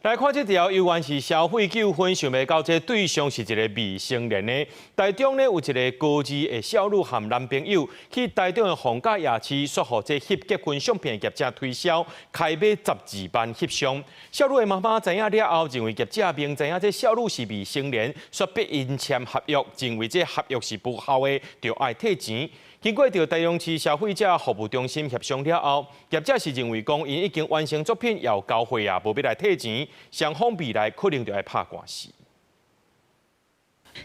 來看這條，由原是消費糾紛，想要到這對象是一個未成年的。台中呢有一個高二的少女和男朋友去台中的逢甲夜市，說予這翕結婚相片的業者推銷，開賣12萬翕相。少女的媽媽知影了後，認為業者明知影這少女是未成年，說逼因簽合約，認為這合約是無效的，就愛退錢。經過到台中市消費者服務中心協商了後，業者是認為講因已經完成作品，要交貨啊，無必來退錢，雙方未來可能就要拍官司。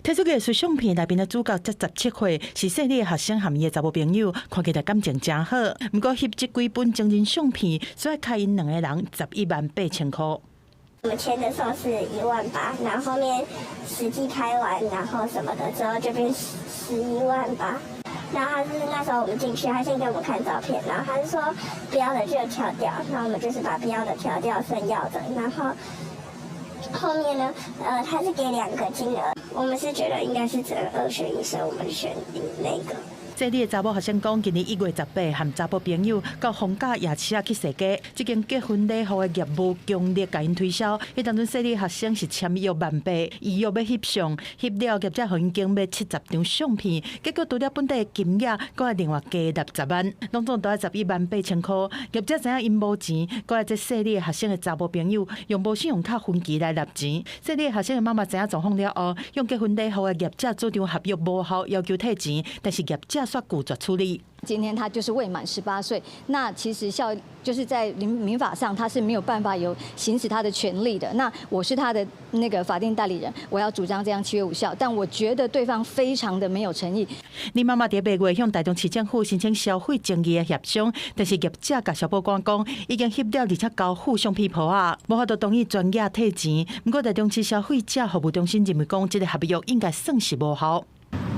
摕出藝術相片內面的主角才17歲，是細膩的學生和伊的查某朋友，看起來感情真好。不過翕這幾本真人相片，所以開因兩個人11萬8千塊。我們簽的時候是1萬8，然後後面實際拍完，然後什麼的之後就變11萬8。然後他是那時候我們進去，他先給我們看照片，然後他是說不要的就挑掉，然後我們就是把不要的挑掉，剩要的。然後後面呢，他是給2個金額，我們是覺得應該是只能2選1，所以我們選那個。這裡的查某學生講，今年1月18和查某朋友到逢甲夜市去踅街，這間結婚禮服的業務強烈甲因推銷。迄當陣細膩學生是簽約萬8，預約要翕相，翕了業者互因競買70張相片，結果除了本地的金額，閣要另外加60萬，攏總大概11萬8千塊。業者知影因無錢，閣要這細膩的學生的查某朋友用無信用卡分期來納錢。細膩的學生的媽媽知影狀況了後，用結婚禮服的業者主張合約無效，要求退錢，但是業者說拒絕處理。今天他就是未滿18歲，那其實就是在民法上他是沒有辦法有行使他的權利的。那我是他的那個法定代理人，我要主張這樣契約無效，但我覺得對方非常的沒有誠意。你媽媽在8月向台中市政府申請消費爭議的協商，但是業者甲消保官講已經翕了，而且交付相片簿啊，無法度同意專業退錢。不過台中市消費者服務中心認為講，這個合約應該算是無效。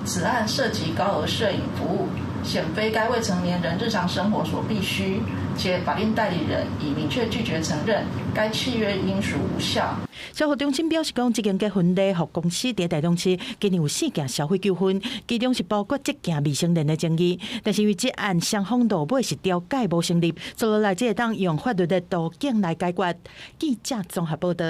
此案涉及高額攝影服務，顯非該未成年人日常生活所必須，且法定代理人已明確拒絕承認該契約應屬無效。消費中心表示講，這間結婚禮服公司在台中市今年有4件消費糾紛，其中是包括這件未成年的爭議，但是因為這案雙方落尾是調解無成立，接下來這會當用法律的途徑來解決。記者綜合報道。